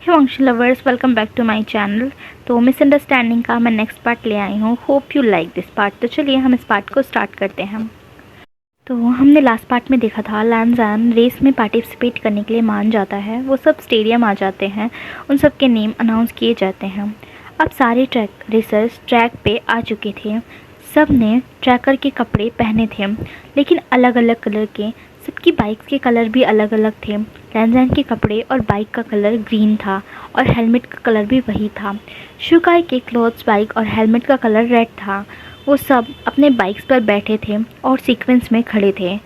Himanshu lovers, welcome back to my channel. तो misunderstanding का मैं नेक्स्ट पार्ट ले आई हूँ। Hope you like this part. तो चलिए हम इस पार्ट को स्टार्ट करते हैं। तो हमने लास्ट पार्ट में देखा था लैंजान रेस में पार्टिसिपेट करने के लिए मान जाता है। वो सब स्टेडियम आ जाते हैं, उन सब के नेम अनाउंस किए जाते हैं। अब सारे ट्रैक रेसर्स ट्रैक पे आ चुके थे। सब ने ट्रैकर के कपड़े पहने थे, लेकिन अलग अलग कलर के। सबकी बाइक्स के कलर भी अलग अलग थे। लैंजान के कपड़े और बाइक का कलर ग्रीन था और हेलमेट का कलर भी वही था। शुकाई के क्लॉथ्स, बाइक और हेलमेट का कलर रेड था। वो सब अपने बाइक्स पर बैठे थे और सीक्वेंस में खड़े थे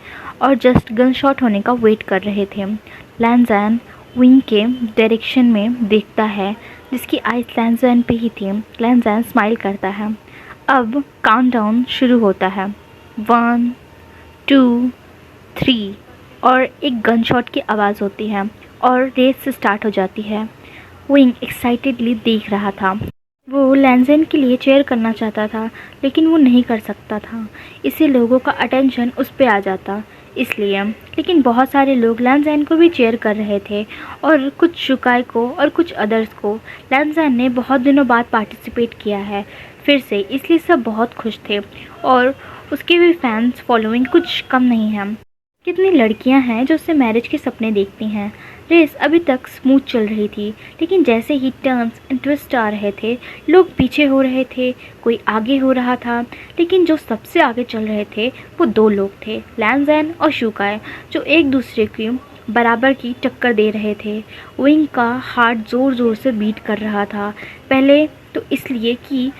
और जस्ट गन शॉट होने का वेट कर रहे थे। लैंजान विंग के डायरेक्शन में देखता है, जिसकी आइज लैंजान पे ही थी। लैंजान स्माइल करता है। अब काउंटडाउन शुरू होता है। 1 2 3 और एक गन शॉट की आवाज़ होती है और रेस स्टार्ट हो जाती है। विंग एक्साइटेडली देख रहा था। वो लैंज़ैन के लिए चेयर करना चाहता था, लेकिन वो नहीं कर सकता था। इससे लोगों का अटेंशन उस पर आ जाता, इसलिए। लेकिन बहुत सारे लोग लैंज़ैन को भी चेयर कर रहे थे, और कुछ शुकाई को और कुछ अदर्स को। लैंज़ैन ने बहुत दिनों बाद पार्टिसिपेट किया है फिर से, इसलिए सब बहुत खुश थे और उसके भी फैंस फॉलोइंग कुछ कम नहीं है। कितनी लड़कियां हैं जो उससे मैरिज के सपने देखती हैं। रेस अभी तक स्मूथ चल रही थी, लेकिन जैसे ही टर्न्स एंड ट्विस्ट आ रहे थे, लोग पीछे हो रहे थे, कोई आगे हो रहा था। लेकिन जो सबसे आगे चल रहे थे वो दो लोग थे, लैंज़ैन और शुकाई, जो एक दूसरे की बराबर की टक्कर दे रहे थे। विंग का हार्ट ज़ोर ज़ोर से बीट कर रहा था। पहले तो इसलिए कि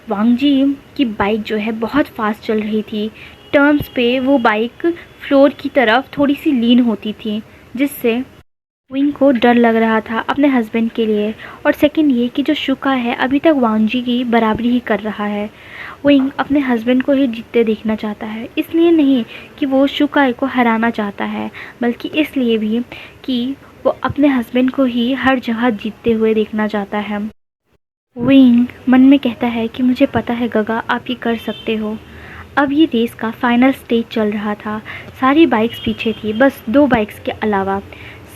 वांगजी की बाइक जो है बहुत फास्ट चल रही थी। टर्न्स पे वो बाइक फ्लोर की तरफ थोड़ी सी लीन होती थी, जिससे विंग को डर लग रहा था अपने हस्बैंड के लिए। और सेकंड ये कि जो शुका है अभी तक वांगजी की बराबरी ही कर रहा है। विंग अपने हस्बैंड को ही जीतते देखना चाहता है, इसलिए नहीं कि वो शुकाई को हराना चाहता है, बल्कि इसलिए भी कि वो अपने हस्बैंड को ही हर जगह जीतते हुए देखना चाहता है। विंग मन में कहता है कि मुझे पता है गगा, आप ये कर सकते हो। अब ये रेस का फाइनल स्टेज चल रहा था। सारी बाइक्स पीछे थी, बस दो बाइक्स के अलावा।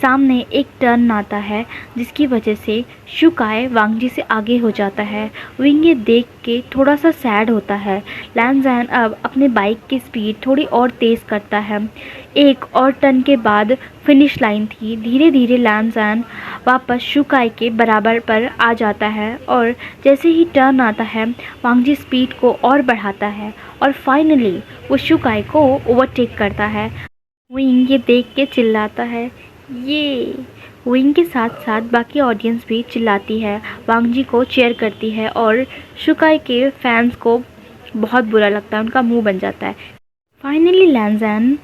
सामने एक टर्न आता है, जिसकी वजह से शुकाई वांगजी से आगे हो जाता है। विंग ये देख के थोड़ा सा सैड होता है। लैंज़ैन अब अपने बाइक की स्पीड थोड़ी और तेज़ करता है। एक और टर्न के बाद फिनिश लाइन थी। धीरे धीरे लैंज़ैन वापस शुकाई के बराबर पर आ जाता है, और जैसे ही टर्न आता है वांगजी स्पीड को और बढ़ाता है और फाइनली वो शुकाई को ओवरटेक करता है। विंग ये देख के चिल्लाता है, ये। विंग के साथ साथ बाकी ऑडियंस भी चिल्लाती है, वांगजी को चीयर करती है, और शुकाई के फैंस को बहुत बुरा लगता है, उनका मुंह बन जाता है। फाइनली लैंज़ैन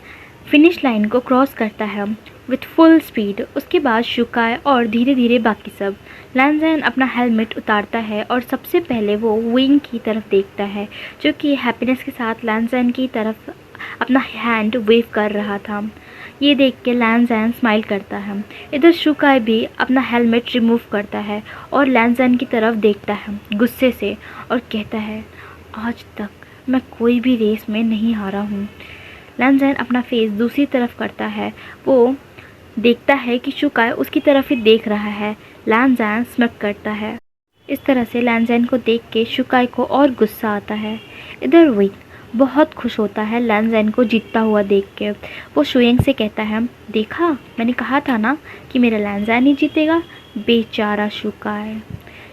फिनिश लाइन को क्रॉस करता है विथ फुल स्पीड। उसके बाद शुकाई और धीरे धीरे बाकी सब। लैंज़ैन अपना हेलमेट उतारता है और सबसे पहले वो विंग की तरफ देखता है, जो कि हैप्पीनेस के साथ लैंज़ैन की तरफ अपना हैंड वेव कर रहा था। ये देख के लैंज़ैन स्माइल करता है। इधर शुकाई भी अपना हेलमेट रिमूव करता है और लैंज़ैन की तरफ देखता है गुस्से से, और कहता है, आज तक मैं कोई भी रेस में नहीं हारा हूँ। लैंज़ैन अपना फेस दूसरी तरफ करता है। वो देखता है कि शुकाई उसकी तरफ ही देख रहा है। लैंज़ैन स्मिक करता है। इस तरह से लैंज़ैन को देख के शुकाई को और गुस्सा आता है। इधर विंग बहुत खुश होता है लैंज़ैन को जीतता हुआ देख के। वो शुएंग से कहता है, देखा, मैंने कहा था ना कि मेरा लैंज़ैन ही जीतेगा, बेचारा शुकाई।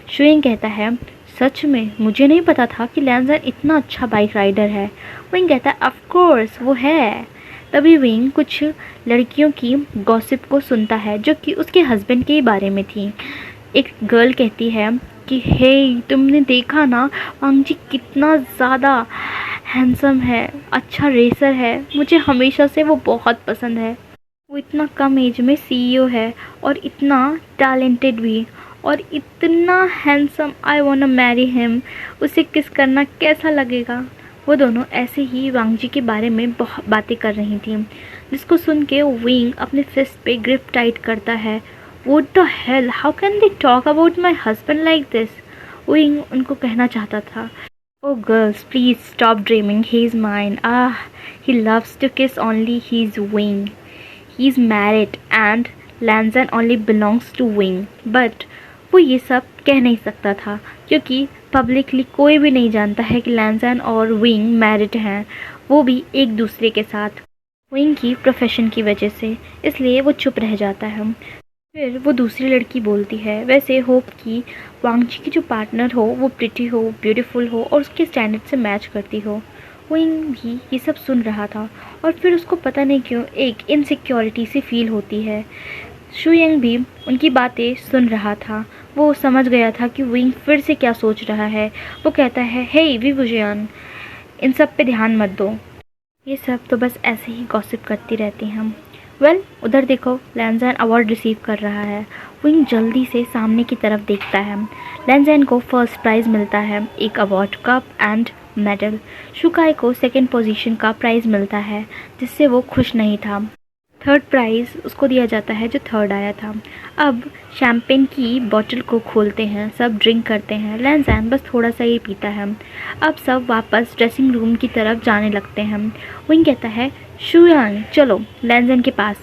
शुएंग कहता है, सच में मुझे नहीं पता था कि लैंज़ैन इतना अच्छा बाइक राइडर है। विंग कहता है, ऑफ कोर्स वो है। तभी विंग कुछ लड़कियों की गॉसिप को सुनता है, जो कि उसके हस्बैंड के बारे में थी। एक गर्ल कहती है कि हे, तुमने देखा ना वांगजी कितना ज़्यादा हैंडसम है, अच्छा रेसर है, मुझे हमेशा से वो बहुत पसंद है। वो इतना कम एज में सीईओ है और इतना टैलेंटेड भी, और इतना हैंडसम। आई वांना मैरी हिम। उसे किस करना कैसा लगेगा। वो दोनों ऐसे ही वांगजी के बारे में बहुत बातें कर रही थी, जिसको सुन के विंग अपने फिस्ट पे ग्रिप टाइट करता है। What the hell? How can they talk about my husband like this? Wing उनको कहना चाहता था, Oh girls, please stop dreaming. He's mine. Ah, he loves to kiss only. He's wing. He's married and Lan Zhan only belongs to Wei Ying, but वो ये सब कह नहीं सकता था क्योंकि पब्लिकली कोई भी नहीं जानता है कि लैंजन और विंग मैरिड हैं, वो भी एक दूसरे के साथ, विंग की प्रोफेशन की वजह से। इसलिए वो चुप रह जाता है। फिर वो दूसरी लड़की बोलती है, वैसे होप कि वांगजी की जो पार्टनर हो वो प्रिटी हो, ब्यूटीफुल हो और उसके स्टैंडर्ड से मैच करती हो। विंग भी ये सब सुन रहा था और फिर उसको पता नहीं क्यों एक इनसिक्योरिटी सी फील होती है। शुयंग भी उनकी बातें सुन रहा था। वो समझ गया था कि विंग फिर से क्या सोच रहा है। वो कहता है, हे विवुजियन, इन सब पे ध्यान मत दो, ये सब तो बस ऐसे ही गॉसिप करती रहती हैं। वेल, उधर देखो, लैंजन अवार्ड रिसीव कर रहा है। विंग जल्दी से सामने की तरफ देखता है। लैंजन को फर्स्ट प्राइज़ मिलता है, एक अवार्ड, कप एंड मेडल। शुकाई को सेकंड पोजीशन का प्राइज़ मिलता है, जिससे वो खुश नहीं था। थर्ड प्राइज़ उसको दिया जाता है जो थर्ड आया था। अब शैम्पेन की बोतल को खोलते हैं, सब ड्रिंक करते हैं। लैंजन बस थोड़ा सा ही पीता है। अब सब वापस ड्रेसिंग रूम की तरफ जाने लगते हैं। विंग कहता है, शुयांग चलो लैंजन के पास।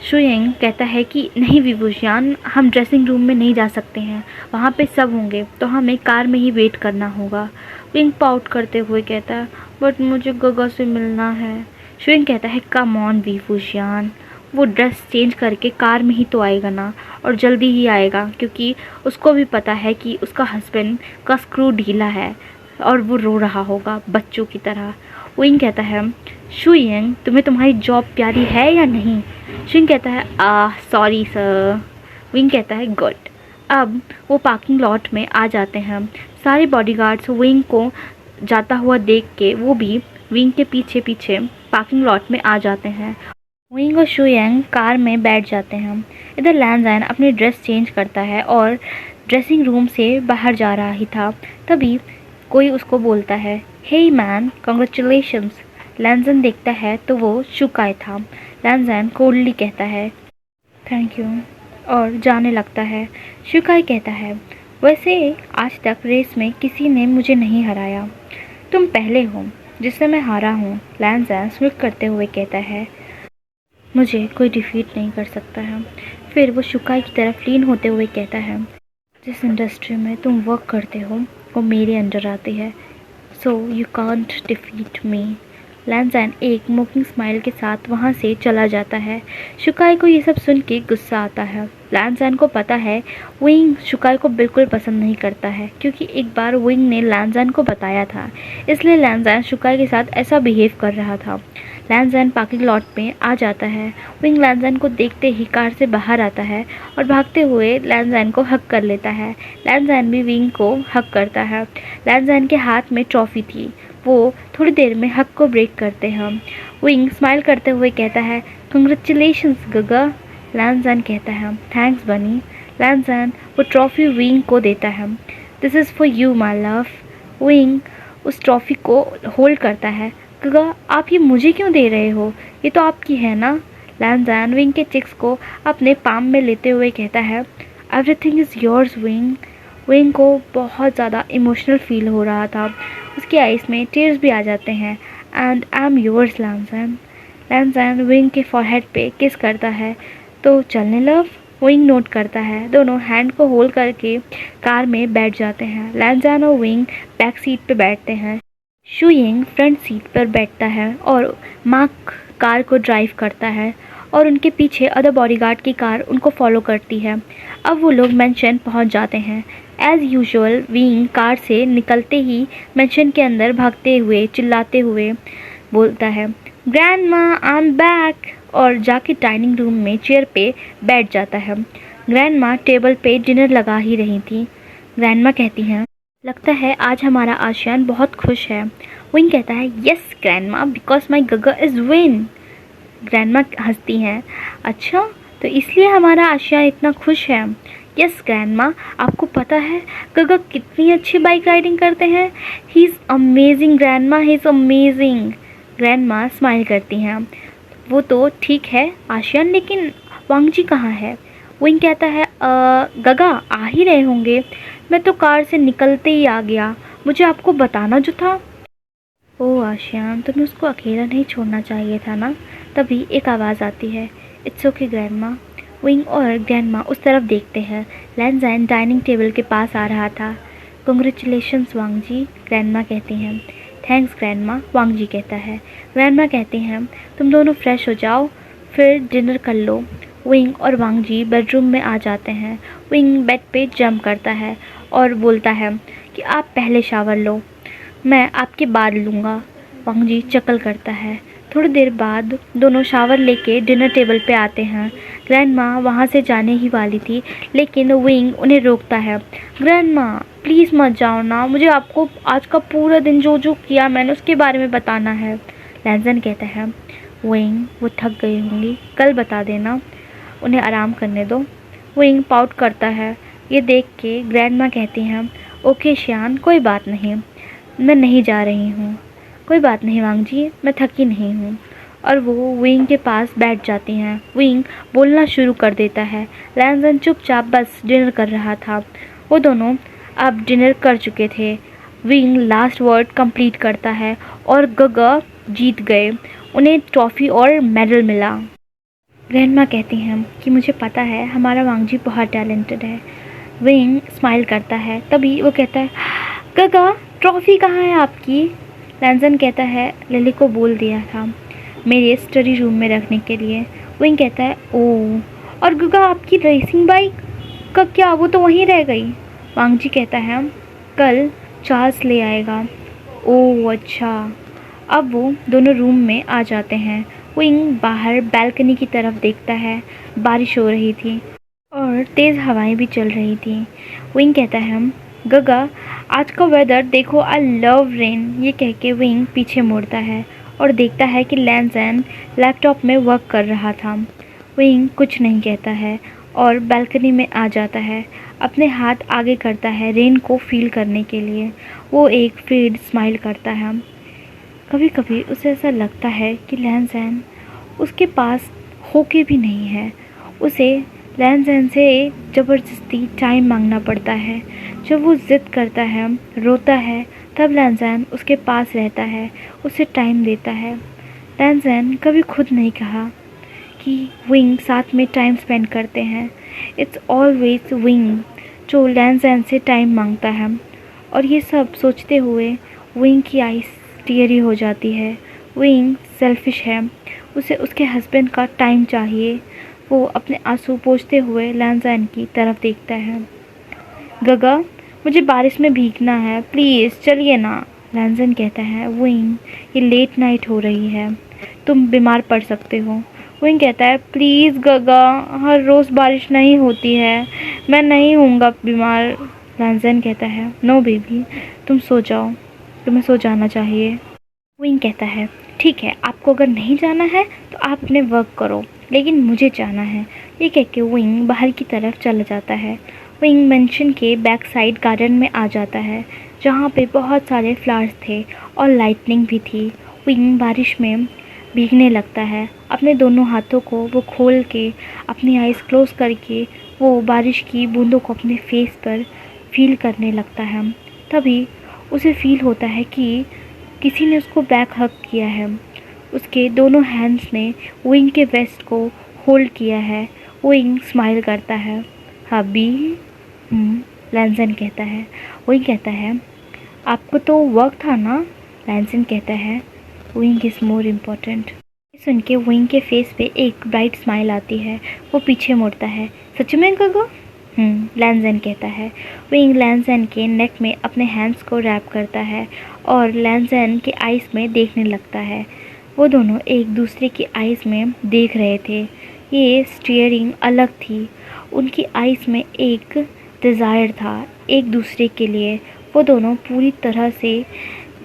शुयांग कहता है कि नहीं विवुजियन, हम ड्रेसिंग रूम में नहीं जा सकते हैं, वहाँ पे सब होंगे, तो हमें कार में ही वेट करना होगा। विंग पाउट करते हुए कहता है, बट मुझे गगा से मिलना है। शुयांग कहता है, कम ऑन विवुजियन, वो ड्रेस चेंज करके कार में ही तो आएगा ना, और जल्दी ही आएगा क्योंकि उसको भी पता है कि उसका हस्बैंड का स्क्रू ढीला है और वो रो रहा होगा बच्चों की तरह। विंग कहता है, शुयांग तुम्हें तुम्हारी जॉब प्यारी है या नहीं? शुयांग कहता है, सॉरी सर। विंग कहता है, गुड। अब वो पार्किंग लॉट में आ जाते हैं। सारे बॉडीगार्ड्स विंग को जाता हुआ देख के वो भी विंग के पीछे पीछे पार्किंग लॉट में आ जाते हैं। विंग और शुयांग कार में बैठ जाते हैं। इधर लैंजन अपनी ड्रेस चेंज करता है और ड्रेसिंग रूम से बाहर जा रहा ही था, तभी कोई उसको बोलता है, हे मैन, कॉन्ग्रेचुलेशंस। लैंजन देखता है तो वो शुकाई था। लैंजन कोल्डली कहता है, थैंक यू, और जाने लगता है। शुकाई कहता है, वैसे आज तक रेस में किसी ने मुझे नहीं हराया, तुम पहले हो जिससे मैं हारा हूँ। लैंजन स्मिक करते हुए कहता है, मुझे कोई डिफीट नहीं कर सकता है। फिर वो शुकाई की तरफ लीन होते हुए कहता है, जिस इंडस्ट्री में तुम वर्क करते हो वो मेरे अंडर आती है, सो यू कांट डिफीट मी। लैंजन एक मोकिंग स्माइल के साथ वहाँ से चला जाता है। शुकाई को ये सब सुन के गुस्सा आता है। लैंजन को पता है विंग शुकाई को बिल्कुल पसंद नहीं करता है, क्योंकि एक बार विंग ने लैंजन को बताया था, इसलिए लैंजन शुकाई के साथ ऐसा बिहेव कर रहा था। लैंजन पार्किंग लॉट में आ जाता है। विंग लैंजन को देखते ही कार से बाहर आता है और भागते हुए लैंजन को हक कर लेता है। लैंजन भी विंग को हक करता है। लैंजन के हाथ में ट्रॉफी थी, वो थोड़ी देर में हक को ब्रेक करते हैं। विंग स्माइल करते हुए कहता है, कंग्रेचुलेशंस गगा। लैंजन कहता है, थैंक्स बनी। लैंजन वो ट्रॉफी विंग को देता है। This is for you my love. Wing उस ट्रॉफी को होल्ड करता है। गगा, आप ये मुझे क्यों दे रहे हो, ये तो आपकी है ना। लैंजन विंग के चिक्स को अपने पाम में लेते हुए कहता है, everything is yours wing. Wing को बहुत ज़्यादा इमोशनल फील हो रहा था, उसकी आइज़ में टीयर्स भी आ जाते हैं। And I am yours Lan Zhan. Lan Zhan Wei Ying के फॉरहेड पे किस करता है, तो चलने लव। विंग नोट करता है। दोनों हैंड को होल्ड करके कार में बैठ जाते हैं। लैंजन और विंग बैक सीट पे बैठते हैं। शुयांग फ्रंट सीट पर बैठता है और मार्क कार को ड्राइव करता है और उनके पीछे अदर बॉडीगार्ड की कार उनको फॉलो करती है। अब वो लोग मेंशन पहुंच जाते हैं। एज़ यूजुअल विंग कार से निकलते ही मेंशन के अंदर भागते हुए चिल्लाते हुए बोलता है, ग्रैंडमा आई एम बैक, और जाके डाइनिंग रूम में चेयर पे बैठ जाता है। ग्रैंडमा टेबल पे डिनर लगा ही रही थी। ग्रैंडमा कहती हैं, लगता है आज हमारा आशियान बहुत खुश है। विंग कहता है, यस ग्रैंडमा, बिकॉज माई गगा इज़ विन। ग्रैंडमा हंसती हैं, अच्छा तो इसलिए हमारा आशियान इतना खुश है। यस ग्रैंडमा, आपको पता है गगा कितनी अच्छी बाइक राइडिंग करते हैं। He is amazing grandma, he is amazing. Grandma smile करती हैं, वो तो ठीक है आशियान, लेकिन वांगजी कहाँ है। विंग कहता है, गगा आ ही रहे होंगे, मैं तो कार से निकलते ही आ गया, मुझे आपको बताना जो था। ओह आशियान, तुम्हें उसको अकेला नहीं छोड़ना चाहिए था ना। तभी एक आवाज़ आती है, इट्स ओके ग्रैंडमा। विंग और ग्रैंडमा उस तरफ देखते हैं। लैंज़ैन डाइनिंग टेबल के पास आ रहा था। कंग्रेचुलेशंस वांग जी, ग्रैंडमा कहती हैं। थैंक्स ग्रैंडमा, वांग जी कहता है। ग्रैंडमा कहती हैं, तुम दोनों फ्रेश हो जाओ, फिर डिनर कर लो। विंग और वांग जी बेडरूम में आ जाते हैं। विंग बेड पे जंप करता है और बोलता है कि आप पहले शावर लो, मैं आपके बाद लूँगा। वांग जी चकल करता है। थोड़ी देर बाद दोनों शावर लेके डिनर टेबल पे आते हैं। ग्रैंडमा वहाँ से जाने ही वाली थी, लेकिन विंग उन्हें रोकता है। ग्रैंडमा प्लीज़ मत जाओ ना, मुझे आपको आज का पूरा दिन जो जो किया मैंने उसके बारे में बताना है। लैंज़न कहता है, विंग वो थक गई होंगी, कल बता देना, उन्हें आराम करने दो। विंग पाउट करता है। ये देख के ग्रैंडमा कहती हैं, ओके शियान, कोई बात नहीं, मैं नहीं जा रही हूँ। कोई बात नहीं वांग जी, मैं थकी नहीं हूँ। और वो विंग के पास बैठ जाती हैं। विंग बोलना शुरू कर देता है। लैंज़न चुपचाप बस डिनर कर रहा था। वो दोनों अब डिनर कर चुके थे। विंग लास्ट वर्ड कंप्लीट करता है और गगा जीत गए। उन्हें ट्रॉफ़ी और मेडल मिला। ग्रैंडमा कहती हैं कि मुझे पता है हमारा वांग जी बहुत टैलेंटेड है। विंग स्माइल करता है। तभी वो कहता है, गगा ट्रॉफ़ी कहाँ है आपकी? लैंज़न कहता है, लिली को बोल दिया था मेरे स्टडी रूम में रखने के लिए। विंग कहता है, ओह, और गगा आपकी रेसिंग बाइक का क्या, वो तो वहीं रह गई? वांग जी कहता है, कल चार्ल्स ले आएगा। ओह अच्छा। अब वो दोनों रूम में आ जाते हैं। विंग बाहर बैल्कनी की तरफ देखता है। बारिश हो रही थी और तेज़ हवाएं भी चल रही थी। विंग कहता है, गगा आज का वेदर देखो, आई लव रेन। ये कह के विंग पीछे मुड़ता है और देखता है कि लैंज़ैन लैपटॉप में वर्क कर रहा था। विंग कुछ नहीं कहता है और बैल्कनी में आ जाता है। अपने हाथ आगे करता है रेन को फील करने के लिए। वो एक फ्रीड स्माइल करता है। कभी कभी उसे ऐसा लगता है कि लैंज़ैन उसके पास होके भी नहीं है। उसे लैंज़ैन से ज़बरदस्ती टाइम मांगना पड़ता है। जब वो ज़िद करता है, रोता है, तब लैंज़ैन उसके पास रहता है, उसे टाइम देता है। लैंज़ैन कभी खुद नहीं कहा कि विंग साथ में टाइम स्पेंड करते हैं। इट्स ऑलवेज विंग जो लैंज़ैन से टाइम मांगता है। और ये सब सोचते हुए विंग की आइज़ टीयरी हो जाती है। विंग सेल्फिश है, उसे उसके हस्बैंड का टाइम चाहिए। वो अपने आंसू पोंछते हुए लैंज़ैन की तरफ देखता है। गगा मुझे बारिश में भीगना है, प्लीज़ चलिए ना। लैंज़ैन कहता है, विंग ये लेट नाइट हो रही है, तुम बीमार पड़ सकते हो। विंग कहता है, प्लीज़ गगा, हर रोज़ बारिश नहीं होती है, मैं नहीं होऊंगा बीमार। लैंज़ैन कहता है, नो बेबी, तुम सो जाओ, तुम्हें सो जाना चाहिए। विंग कहता है, ठीक है, आपको अगर नहीं जाना है तो आप अपने वर्क करो, लेकिन मुझे जाना है। ये कह के विंग बाहर की तरफ चला जाता है। विंग मेंशन के बैक साइड गार्डन में आ जाता है, जहाँ पे बहुत सारे फ्लावर्स थे और लाइटनिंग भी थी। विंग बारिश में भीगने लगता है। अपने दोनों हाथों को वो खोल के, अपनी आइज़ क्लोज करके वो बारिश की बूंदों को अपने फेस पर फील करने लगता है। तभी उसे फील होता है कि किसी ने उसको बैक हग किया है। उसके दोनों हैंड्स ने विंग के वेस्ट को होल्ड किया है। विंग स्माइल करता है। हबी, लैंज़ैन कहता है। विंग कहता है, आपको तो वर्क था ना? लैंज़ैन कहता है, विंग इज़ मोर इम्पोर्टेंट। सुन के विंग के फेस पे एक ब्राइट स्माइल आती है। वो पीछे मुड़ता है। सच में गगो? लैंज़ैन कहता है। विंग लैंज़ैन के नेक में अपने हैंड्स को रैप करता है और लैंज़ैन के आइज़ में देखने लगता है। वो दोनों एक दूसरे की आइज़ में देख रहे थे। ये स्टीयरिंग अलग थी। उनकी आइज़ में एक डिज़ायर था एक दूसरे के लिए। वो दोनों पूरी तरह से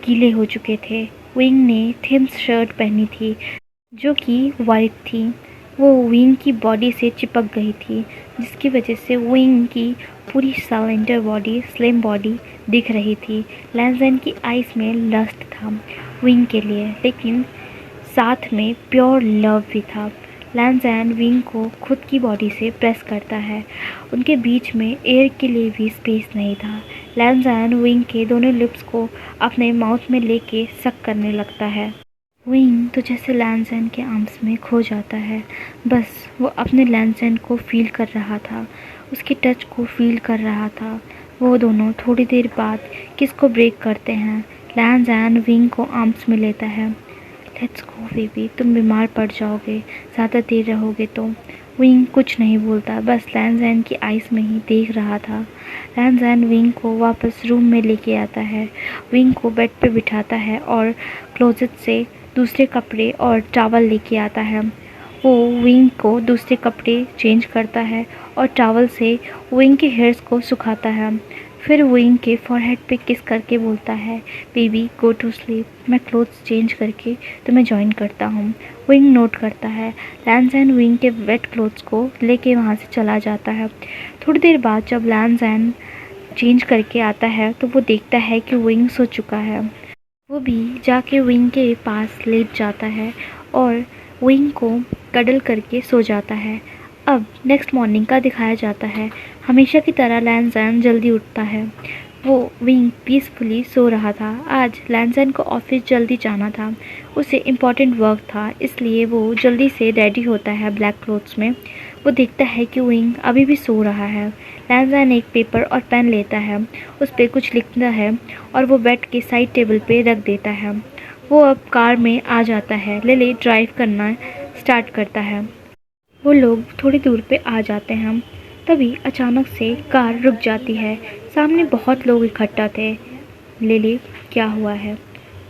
गीले हो चुके थे। विंग ने थिम्स शर्ट पहनी थी जो कि वाइट थी। वो विंग की बॉडी से चिपक गई थी, जिसकी वजह से विंग की पूरी सिलेंडर बॉडी, स्लिम बॉडी दिख रही थी। लैंज़ैन की आइज़ में लस्ट था विंग के लिए, लेकिन साथ में प्योर लव भी था। लैंज़ैन विंग को खुद की बॉडी से प्रेस करता है। उनके बीच में एयर के लिए भी स्पेस नहीं था। लैंज़ैन विंग के दोनों लिप्स को अपने माउथ में लेके सक करने लगता है। विंग तो जैसे लैंसैन के आर्म्स में खो जाता है। बस वो अपने लैंसैन को फील कर रहा था, उसके टच को फील कर रहा था। वो दोनों थोड़ी देर बाद किस को ब्रेक करते हैं। लैंसैन विंग को आर्म्स में लेता है। लेट्स गो बेबी, तुम बीमार पड़ जाओगे ज़्यादा देर रहोगे तो। विंग कुछ नहीं बोलता, बस लैंसैन की आइज़ में ही देख रहा था। लैंसैन विंग को वापस रूम में लेके आता है, विंग को बेड पे बिठाता है और क्लोजेट से दूसरे कपड़े और टॉवल लेके आता है। वो विंग को दूसरे कपड़े चेंज करता है और टॉवल से विंग के हेयर्स को सुखाता है। फिर विंग के फॉरहेड पे किस करके बोलता है, बेबी गो टू स्लीप, मैं क्लोथ्स चेंज करके तुम्हें ज्वाइन करता हूँ। विंग नोट करता है। लैंसैन विंग के वेट क्लोथ्स को लेके वहाँ से चला जाता है। थोड़ी देर बाद जब लैंसैन चेंज करके आता है तो वो देखता है कि विंग सो चुका है। वो भी जाके विंग के पास लेट जाता है और विंग को कडल करके सो जाता है। अब नेक्स्ट मॉर्निंग का दिखाया जाता है। हमेशा की तरह लैंसैन जल्दी उठता है। वो विंग पीसफुली सो रहा था। आज लैंसैन को ऑफिस जल्दी जाना था, उसे इम्पॉर्टेंट वर्क था, इसलिए वो जल्दी से रेडी होता है ब्लैक क्लोथ्स में। वो देखता है कि विंग अभी भी सो रहा है। लैंसैन एक पेपर और पेन लेता है, उस पर कुछ लिखता है और वो बेड के साइड टेबल पे रख देता है। वो अब कार में आ जाता है। लिली ड्राइव करना स्टार्ट करता है। वो लोग थोड़ी दूर पे आ जाते हैं, तभी अचानक से कार रुक जाती है। सामने बहुत लोग इकट्ठा थे। लिली, क्या हुआ है,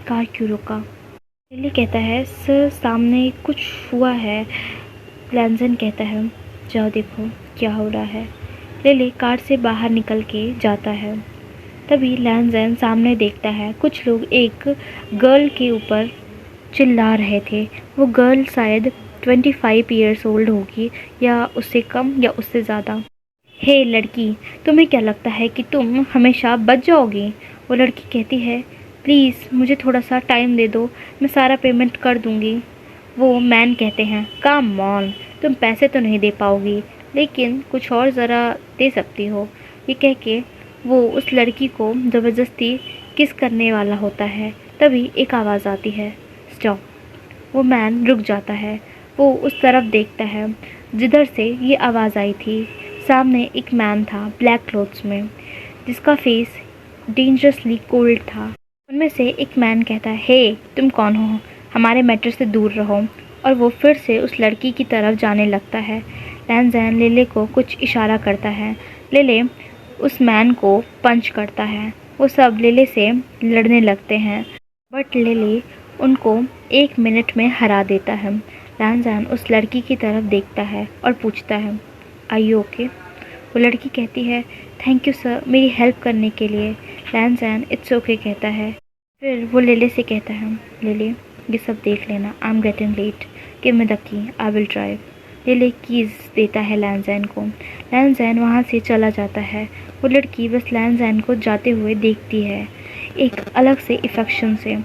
कार क्यों रुका? लिली कहता है, सर सामने कुछ हुआ है। लैंसैन कहता है, जाओ देखो क्या हो रहा है। लिली कार से बाहर निकल के जाता है। तभी लैंसैन सामने देखता है, कुछ लोग एक गर्ल के ऊपर चिल्ला रहे थे। वो गर्ल शायद 25 ईयर्स ओल्ड होगी, या उससे कम या उससे ज़्यादा। हे लड़की, तुम्हें क्या लगता है कि तुम हमेशा बच जाओगी? वो लड़की कहती है, प्लीज़ मुझे थोड़ा सा टाइम दे दो, मैं सारा पेमेंट कर दूँगी। वो मैन कहते हैं, कम ऑन, तुम पैसे तो नहीं दे पाओगी, लेकिन कुछ और ज़रा दे सकती हो। ये कह के वो उस लड़की को ज़बरदस्ती किस करने वाला होता है। तभी एक आवाज़ आती है, स्टॉप। वो मैन रुक जाता है। वो उस तरफ देखता है जिधर से ये आवाज़ आई थी। सामने एक मैन था ब्लैक क्लोथ्स में, जिसका फेस डेंजरसली कोल्ड था। उनमें से एक मैन कहता है, हे तुम कौन हो, हमारे मैटर से दूर रहो। और वो फिर से उस लड़की की तरफ जाने लगता है। लैंसैन लिली को कुछ इशारा करता है। लिली उस मैन को पंच करता है। वो सब लिली से लड़ने लगते हैं, बट लिली उनको 1 मिनट में हरा देता है। लैंसैन उस लड़की की तरफ देखता है और पूछता है, आर यू ओके? वो लड़की कहती है, थैंक यू सर मेरी हेल्प करने के लिए। लैंसैन इट्स ओके कहता है। फिर वो लिली से कहता है, लिली ये सब देख लेना, I am getting late, give me the key, I will drive. Lily keys देता है लैंसैन को। लैंसैन वहाँ से चला जाता है। वो लड़की बस लैंसैन को जाते हुए देखती है, एक अलग से इफेक्शन से।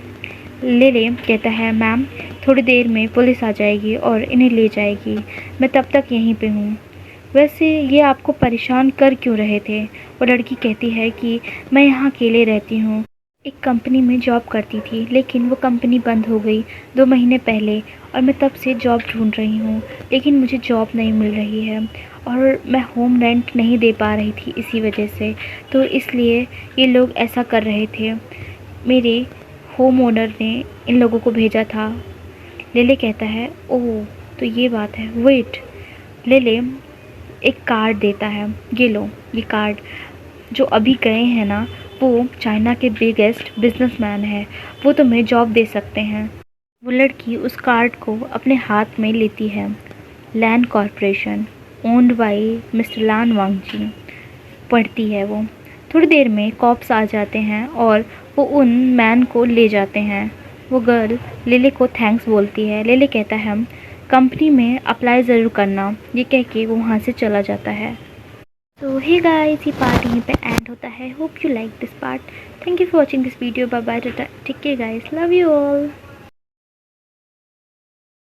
लिली कहता है, मैम थोड़ी देर में पुलिस आ जाएगी और इन्हें ले जाएगी, मैं तब तक यहीं पे हूँ। वैसे ये आपको परेशान कर क्यों रहे थे? वो लड़की कहती है कि मैं यहाँ अकेले रहती हूँ, एक कंपनी में जॉब करती थी, लेकिन वो कंपनी बंद हो गई 2 महीने पहले, और मैं तब से जॉब ढूंढ रही हूँ, लेकिन मुझे जॉब नहीं मिल रही है और मैं होम रेंट नहीं दे पा रही थी इसी वजह से, तो इसलिए ये लोग ऐसा कर रहे थे। मेरे होम ओनर ने इन लोगों को भेजा था। लिली कहता है, ओह तो ये बात है, वेट। लिली एक कार्ड देता है, ये लो ये कार्ड, जो अभी गए हैं ना वो चाइना के बिगेस्ट बिजनेसमैन है, वो तुम्हें जॉब दे सकते हैं। वो लड़की उस कार्ड को अपने हाथ में लेती है। Land corporation owned by mister Lan Wangji पढ़ती है वो। थोड़ी देर में कॉप्स आ जाते हैं और वो उन मैन को ले जाते हैं। वो गर्ल लिली को थैंक्स बोलती है। लिली कहता है, कंपनी में अप्लाई ज़रूर करना, ये कह के वो वहाँ से चला जाता है। तो हे गाइस, ये पार्ट यहीं पे एंड होता है। Hope you like this part. Thank you for watching this video. Bye bye, take care guys, love you all.